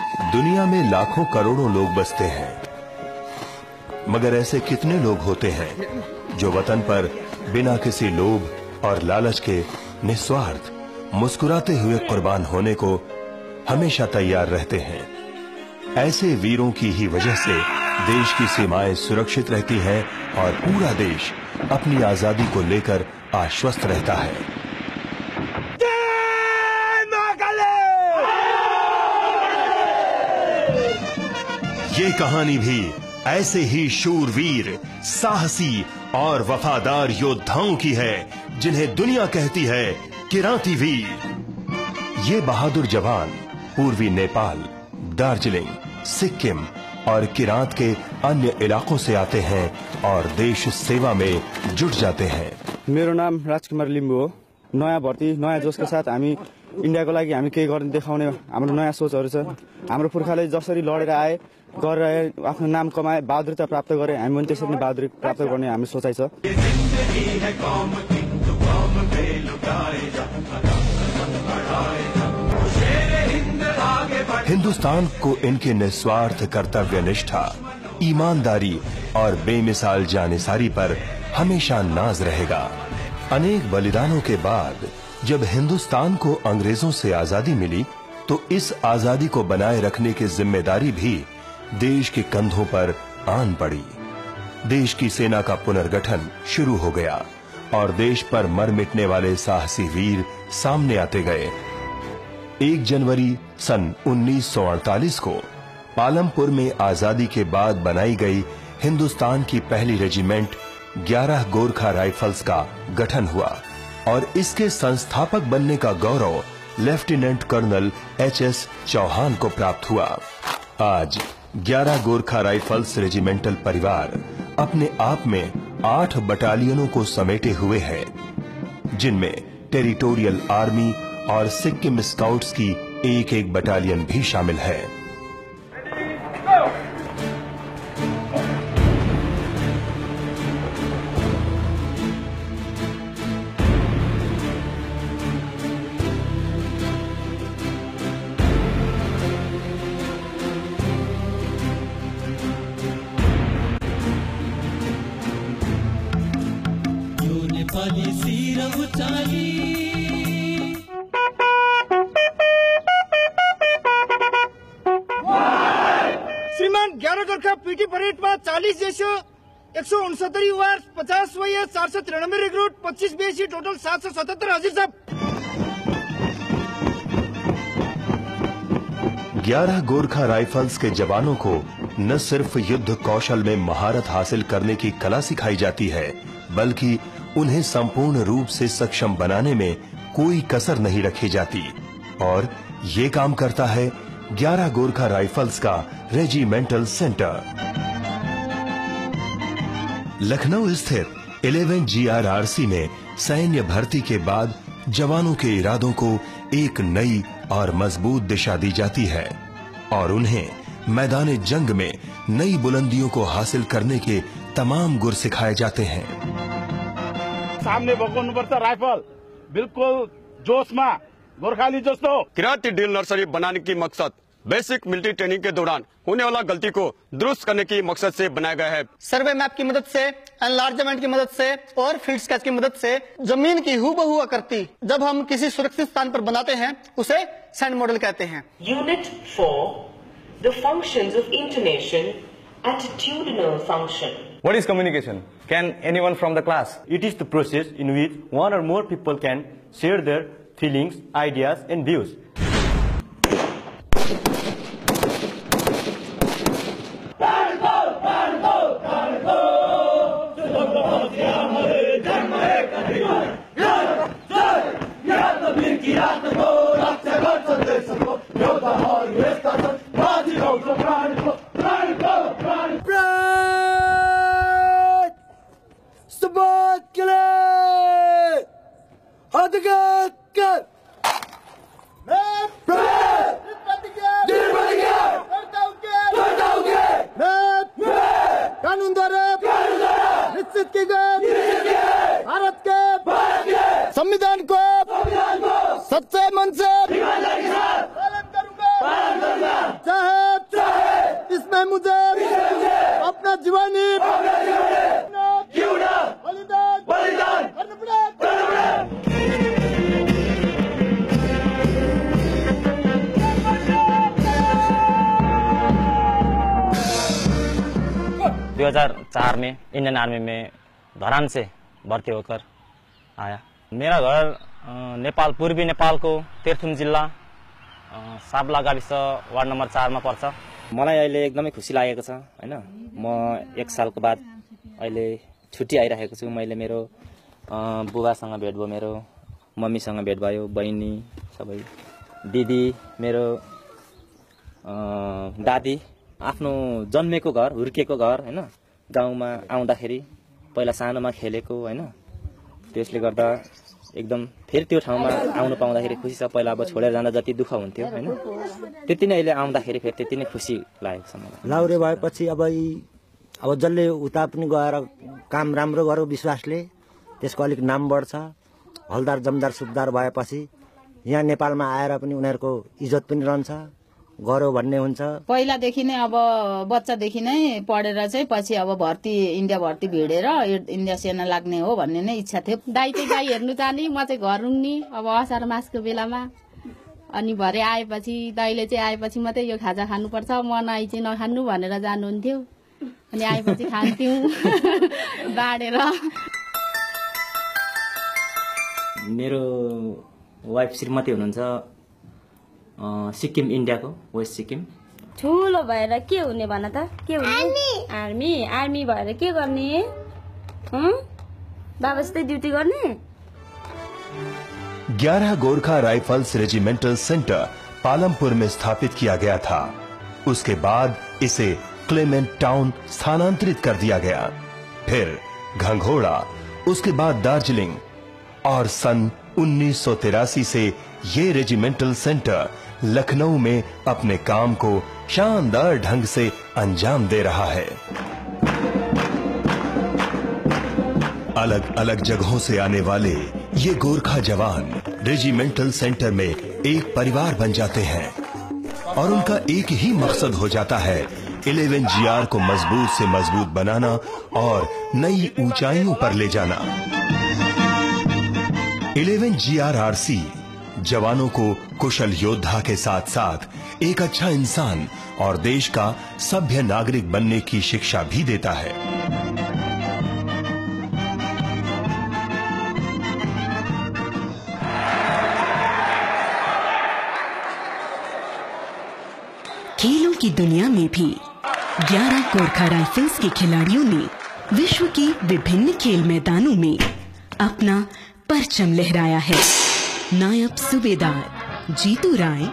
दुनिया में लाखों करोड़ों लोग बसते हैं, मगर ऐसे कितने लोग होते हैं जो वतन पर बिना किसी लोभ और लालच के निस्वार्थ मुस्कुराते हुए कुर्बान होने को हमेशा तैयार रहते हैं। ऐसे वीरों की ही वजह से देश की सीमाएं सुरक्षित रहती हैं और पूरा देश अपनी आजादी को लेकर आश्वस्त रहता है। ये कहानी भी ऐसे ही शूरवीर, साहसी और वफादार योद्धाओं की है जिन्हें दुनिया कहती है किराती वीर। ये बहादुर जवान पूर्वी नेपाल, दार्जिलिंग, सिक्किम और किरात के अन्य इलाकों से आते हैं और देश सेवा में जुट जाते हैं। मेरो नाम राजकुमार लिम्बू हो। नयाँ भर्ती, नयाँ जोशका साथ हामी इन्डियाको लागि हामी केही गर्न देखाउने हाम्रो नयाँ सोचहरू छ। हाम्रो पुर्खाले जसरी लडेर आए, गरेर आफ्नो नाम कमाए, बहादुरता प्राप्त गरे, हामी पनि त्यसरी नै बहादुरी प्राप्त गर्ने हाम्रो सोचाइ छ। हिंदुस्तान को इनके निस्वार्थ कर्तव्य निष्ठा, ईमानदारी और बेमिसाल जानिसारी पर हमेशा नाज रहेगा। अनेक बलिदानों के बाद जब हिंदुस्तान को अंग्रेजों से आजादी मिली, तो इस आजादी को बनाए रखने की जिम्मेदारी भी देश के कंधों पर आन पड़ी। देश की सेना का पुनर्गठन शुरू हो गया और देश पर मर मिटने वाले साहसी वीर सामने आते गए। 1 जनवरी सन 1948 को पालमपुर में आजादी के बाद बनाई गई हिंदुस्तान की पहली रेजिमेंट 11 गोरखा राइफल्स का गठन हुआ और इसके संस्थापक बनने का गौरव लेफ्टिनेंट कर्नल HS चौहान को प्राप्त हुआ। आज 11 गोरखा राइफल्स रेजिमेंटल परिवार अपने आप में 8 बटालियनों को समेटे हुए है, जिनमें टेरिटोरियल आर्मी और सिक्किम स्काउट्स की एक बटालियन भी शामिल है। श्रीमान 11 गोरखा पीटी परेड में 40 जैसे 169 वार 50 वही 493 रिक्रूट 25 बेसी टोटल 777 हाजिर साहब। 11 गोरखा राइफल्स के जवानों को न सिर्फ युद्ध कौशल में महारत हासिल करने की कला सिखाई जाती है, बल्कि उन्हें संपूर्ण रूप से सक्षम बनाने में कोई कसर नहीं रखी जाती। और ये काम करता है 11 गोरखा राइफल्स का रेजिमेंटल सेंटर। लखनऊ स्थित 11 GRRC में सैन्य भर्ती के बाद जवानों के इरादों को एक नई और मजबूत दिशा दी जाती है और उन्हें मैदान जंग में नई बुलंदियों को हासिल करने के तमाम गुर सिखाए जाते हैं। सामने भगाउनुपर्छ राइफल, बिल्कुल जोश में गोरखाली जस्तो। किराती ड्रिल नर्सरी बनाने की मकसद बेसिक मिलिट्री ट्रेनिंग के दौरान होने वाला गलती को दुरुस्त करने की मकसद से बनाया गया है। सर्वे मैप की मदद से, एनलार्जमेंट की मदद से और फील्ड स्केच की मदद से जमीन की हूबहू आकृति जब हम किसी सुरक्षित स्थान पर बनाते हैं, उसे सैंड मॉडल कहते हैं। Unit 4, the functions of intonation, attitudinal function. What is communication? Can anyone from the class? It is the process in which one or more people can share their feelings, ideas and views. Jiwani बलिदान गर्नु पर्यो। 2004 में Indian army में धरान से भर्ती होकर आया। मेरा घर नेपाल पूर्वी नेपाल को तेर्थुम जिल्ला साबला गाविस वार्ड नम्बर 4 में पर्छ। मलाई अहिले एकदमै खुसी लागेको छ हैन। म 1 सालको बाद अहिले छुट्टी आइरहेको छु। मैले मेरो बुबासँग भेट भयो, मेरो मम्मीसँग भेट भयो, बहिनी सबै, दिदी, मेरो दादी, आफ्नो जन्मेको घर, हुर्केको घर हैन, गाउँमा आउँदाखेरि पहिला सानोमा खेलेको हैन, त्यसले गर्दा एकदम फेरि त्यो ठाउँमा आउनु पाउँदाखेरि खुसी छ। पहिला अब छोडेर जाँदा जति दुःख हुन्थ्यो हैन, त्यति नै अहिले आउँदाखेरि फेरि त्यति नै खुसी लागेको छ मलाई। लाउरे भएपछि अब जसले उता पनि गएर काम राम्रो गर्यो विश्वासले, त्यसको अलिक नाम बढ्छ। हलदार जमदार सुबदार भएपछि यहाँ नेपालमा आएर पनि उनीहरूको इज्जत पनि रहन्छ, गर्यो भन्ने हुन्छ। पहिलादेखि नै अब बच्चादेखि नै पढेर चाहिँ पछि अब इन्डिया भर्ती भिडेर इन्डिया सेना लाग्ने हो भन्ने नै इच्छा थियो। दाइ चाहिँ गाई हेर्नु जाने, म चाहिँ घर रुङ्नी अब असार मासको बेलामा। अनि भरे आएपछि दाइले चाहिँ आएपछि मात्रै यो खाजा खानुपर्छ, म नाइ चाहिँ नखानु भनेर जानुहुन्थ्यो। अनि आएपछि खान्थ्यौँ बाँडेर। मेरो वाइफ श्रीमती हुनुहुन्छ सिक्किम, इन्डियाको वेस्ट सिक्किम। ठुलो भएर के हुने भन त? के हुने? आर्मी भएर के गर्ने? बाबा जस्तै ड्युटी गर्ने? 11 Gorkha rifles regimental centre Palampur में स्थापित किया गया था। उसके बाद इसे क्लेमेंट टाउन स्थानांतरित कर दिया गया, फिर घंघोड़ा, उसके बाद दार्जिलिंग, और सन 1983 से ये रेजिमेंटल सेंटर लखनऊ में अपने काम को शानदार ढंग से अंजाम दे रहा है। अलग अलग जगहों से आने वाले ये गोरखा जवान रेजिमेंटल सेंटर में एक परिवार बन जाते हैं और उनका एक ही मकसद हो जाता है 11 GR को मजबूत से मजबूत बनाना और नई ऊंचाइयों पर ले जाना। 11 GRRC जवानों को कुशल योद्धा के साथ साथ एक अच्छा इंसान और देश का सभ्य नागरिक बनने की शिक्षा भी देता है। खेलों की दुनिया में भी 11 गोरखा राइफल्स के खिलाड़ियों ने विश्व के विभिन्न खेल मैदानों में अपना परचम लहराया है। नायब सूबेदार जीतू राय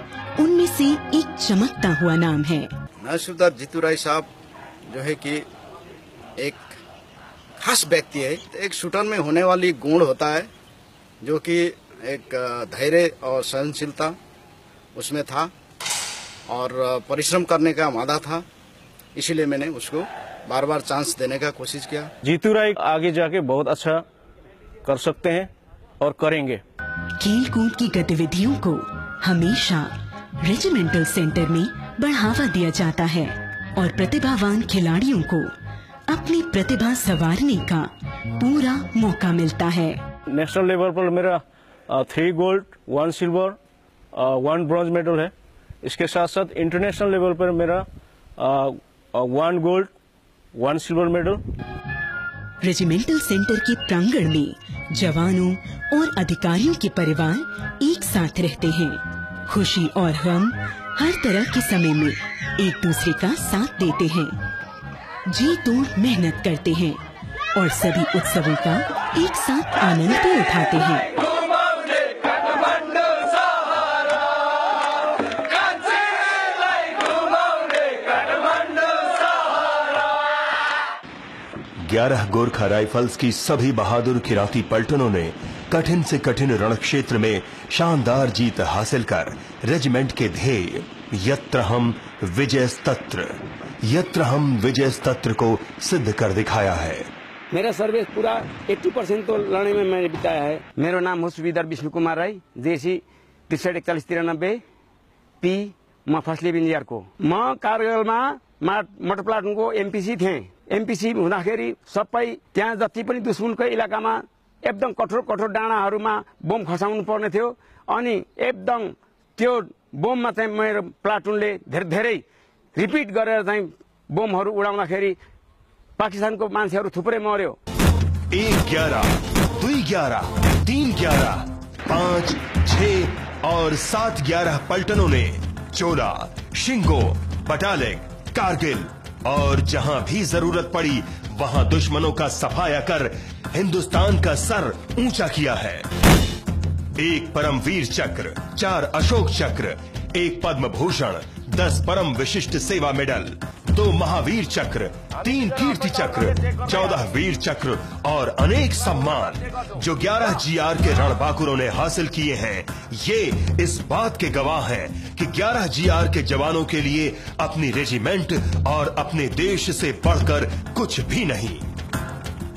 उनमें से एक चमकता हुआ नाम है। नायब सूबेदार जीतू राय साहब जो है कि एक खास व्यक्ति है। एक शूटर में होने वाली गुण होता है जो कि एक धैर्य और सहनशीलता उसमें था और परिश्रम करने का मादा था, इसीलिए मैंने उसको बार बार चांस देने का कोशिश किया। जीतू राय आगे जाके बहुत अच्छा कर सकते हैं और करेंगे। खेल कूद की गतिविधियों को हमेशा रेजिमेंटल सेंटर में बढ़ावा दिया जाता है और प्रतिभावान खिलाड़ियों को अपनी प्रतिभा संवारने का पूरा मौका मिलता है। नेशनल लेवल पर मेरा 3 गोल्ड 1 सिल्वर 1 ब्रॉन्ज मेडल है। इसके साथ साथ इंटरनेशनल लेवल पर मेरा 1 gold 1 silver medal. Regimental centre के प्रांगण में जवानों और अधिकारियों के परिवार एक साथ रहते हैं। खुशी और गम हर तरह के समय में एक दूसरे का साथ देते हैं, जी तोड़ मेहनत करते हैं और सभी उत्सवों का एक साथ आनंद भी उठाते हैं। ग्यारह गोरखा राइफल्स की सभी बहादुर किराती पलटनों ने कठिन से कठिन रण क्षेत्र में शानदार जीत हासिल कर रेजिमेंट के ध्येय यत्र हम विजय स्तत्र को सिद्ध कर दिखाया है। मेरा सर्विस पूरा 80% तो लड़ने में मैंने बिताया है। मेरा नाम हो सूबेदार विष्णु कुमार राय, जेसी 634193 पी। म फर्स्ट लिव इंडियर को म कारगिल में मोटर प्लाटून को एमपीसी थे। एमपीसी हुँदाखेरि सबै त्यहाँ जति पनि दुश्मनको इलाकामा एकदम कठोर कठोर डाँडाहरूमा बम खसाउनु पर्ने थियो। अनि एकदम त्यो बममा चाहिँ मेरो प्लाटुनले धेरै रिपिट गरेर चाहिँ बमहरू उडाउँदाखेरि पाकिस्तानको मान्छेहरू थुप्रै मर्यो। 1-11, 2-11, 3-11, 5, 6 और 7-11 पलटनों ने चोला, शिंगो, बटालिक, कारगिल और जहां भी जरूरत पड़ी वहां दुश्मनों का सफाया कर हिंदुस्तान का सर ऊंचा किया है। 1 परमवीर चक्र, 4 अशोक चक्र, 1 पद्म भूषण, 10 परम विशिष्ट सेवा मेडल, 2 महावीर चक्र, 3 कीर्ति चक्र, 14 वीर चक्र और अनेक सम्मान जो 11 GR के रणबांकुरों ने हासिल किए हैं, ये इस बात के गवाह हैं कि 11 GR के जवानों के लिए अपनी रेजिमेंट और अपने देश से बढ़कर कुछ भी नहीं।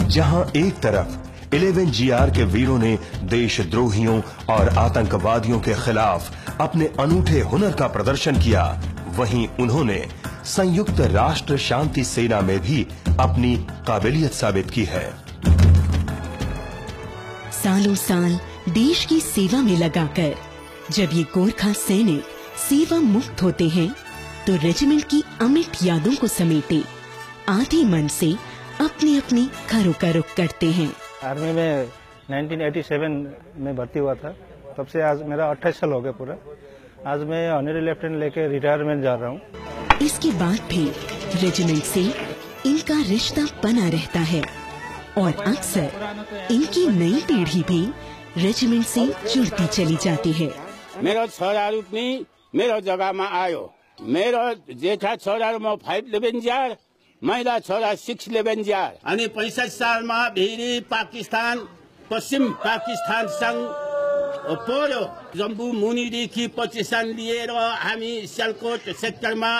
जहां एक तरफ 11 GR के वीरों ने देशद्रोहियों और आतंकवादियों के खिलाफ अपने अनूठे हुनर का प्रदर्शन किया, वहीं उन्होंने संयुक्त राष्ट्र शांति सेना में भी अपनी काबिलियत साबित की है। सालों साल देश की सेवा में लगाकर जब ये गोरखा सैनिक सेवा मुक्त होते हैं तो रेजिमेंट की अमिट यादों को समेटे आधे मन से अपने अपने घरों का रुख करते हैं। आर्मी में 1987 में भर्ती हुआ था, तब से आज मेरा 28 साल हो गया पूरा। आज मैं ऑनरी लेफ्टिनेंट लेके रिटायरमेंट जा रहा हूँ। इसके बाद भी रेजिमेंट से इनका रिश्ता बना रहता है और अक्सर इनकी नई पीढ़ी भी रेजिमेंट से जुड़ती चली जाती है। मेरो छोराहरू पनि मेरो जग्गामा आयो। मेरो जेठा छोरा म 511 जार, महिला छोरा 611 जार। अनि 65 सालमा भेरी पाकिस्तान पश्चिम पाकिस्तान संग पर्यो। जम्बू मुनिदेखि पचिसान लिएर हामी सियालकोट सेक्टरमा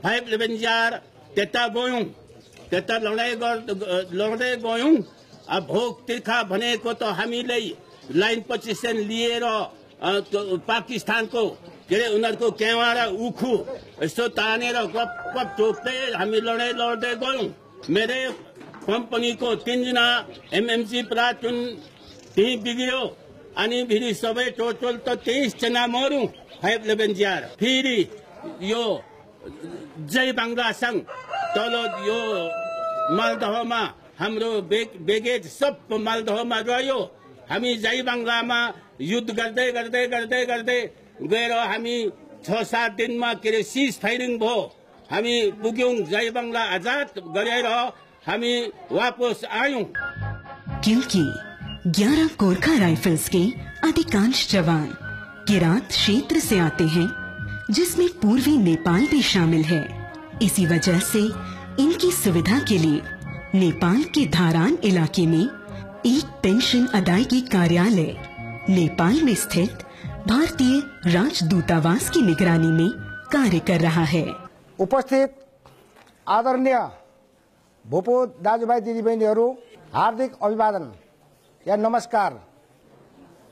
511 जार त्यता गयौं। त्यता लड्दै गयौं। अब भोक तिर्खा भनेको त हामीले लाइन पचिसान लिएर पाकिस्तानको के अरे उनीहरूको केवाडा उखु यस्तो तानेर गप टोक्दै हामी लड्दै गयौं। मेरै कम्पनीको 3 जना एमएमसी प्लाटुन त्यही बिग्रियो अनि फेरि सबै टोटल त 23 जना मर्यौं 511 जार। फेरि यो जय बांग्ला संघ तल यो मालदहमा हाम्रो बेगेज सब मालदहमा रह्यो। हामी जय बांग्लामा युद्ध गर्दै गएर हामी 6-7 दिनमा के अरे सीज फायरिङ भयो। हामी पुग्यौं जय बांग्ला आजाद गरेर हामी वापस आयौं। क्योंकि 11 गोरखा राइफल्स के अधिकांश जवान किरात क्षेत्र से आते हैं, जिसमें पूर्वी नेपाल भी शामिल है। इसी वजह से इनकी सुविधा के लिए नेपाल के धारान इलाके में एक पेंशन अदायगी कार्यालय नेपाल में स्थित भारतीय राजदूतावास की निगरानी में कार्य कर रहा है। उपस्थित आदरणीय भूपू दाजुभाइ दिदीबहिनीहरू हार्दिक अभिवादन या नमस्कार।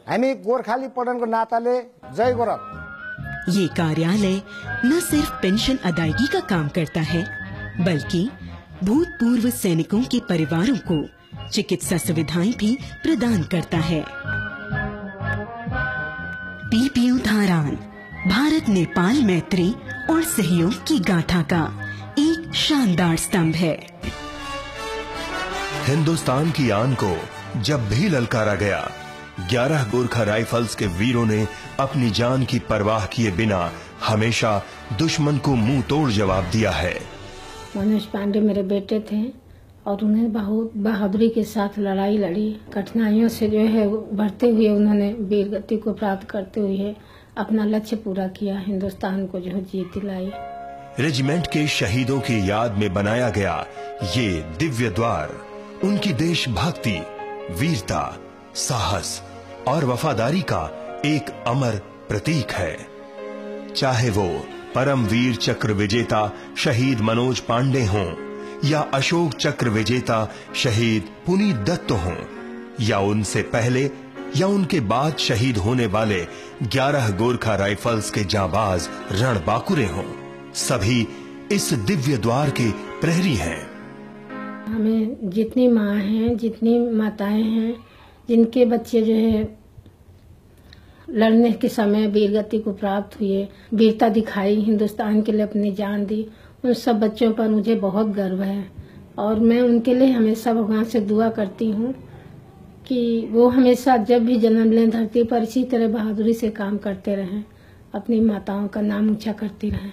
हामी गोर्खाली पठनको नाताले जय गोरख। ये कार्यालय न सिर्फ पेंशन अदायगी का काम करता है, बल्कि भूतपूर्व सैनिकों के परिवारों को चिकित्सा सुविधाएं भी प्रदान करता है। पीपीयू धारान भारत नेपाल मैत्री और सहयोग की गाथा का एक शानदार स्तंभ है। हिंदुस्तान की आन को जब भी ललकारा गया, 11 गोरखा राइफल्स के वीरों ने अपनी जान की परवाह किए बिना हमेशा दुश्मन को मुंह तोड़ जवाब दिया है। मनोज पांडे मेरे बेटे थे और उन्हें बहुत बहादुरी के साथ लड़ाई लड़ी। कठिनाइयों से जो है बढ़ते हुए उन्होंने वीर गति को प्राप्त करते हुए अपना लक्ष्य पूरा किया, हिंदुस्तान को जो जीत दिलाई। रेजिमेंट के शहीदों की याद में बनाया गया ये दिव्य द्वार उनकी देशभक्ति, वीरता, साहस और वफादारी का एक अमर प्रतीक है। चाहे वो परमवीर चक्र विजेता शहीद मनोज पांडे हों या अशोक चक्र विजेता शहीद पुनीत दत्त हों या उनसे पहले या उनके बाद शहीद होने वाले 11 गोरखा राइफल्स के जांबाज रणबांकुरे हों, सभी इस दिव्य द्वार के प्रहरी हैं। हमें जितनी माँ हैं, जितनी माताएं हैं, जिनके बच्चे जो है लड़ने के समय वीरगति को प्राप्त हुए, वीरता दिखाई, हिंदुस्तान के लिए अपनी जान दी, उन सब बच्चों पर मुझे बहुत गर्व है। और मैं उनके लिए हमेशा भगवान से दुआ करती हूँ कि वो हमेशा जब भी जन्म लें धरती पर इसी तरह बहादुरी से काम करते रहें, अपनी माताओं का नाम ऊंचा करती रहें।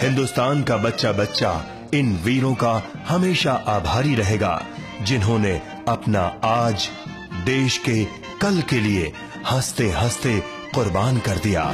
हिंदुस्तान का बच्चा बच्चा इन वीरों का हमेशा आभारी रहेगा, जिन्होंने अपना आज देश के कल के लिए हंसते हंसते कुर्बान कर दिया।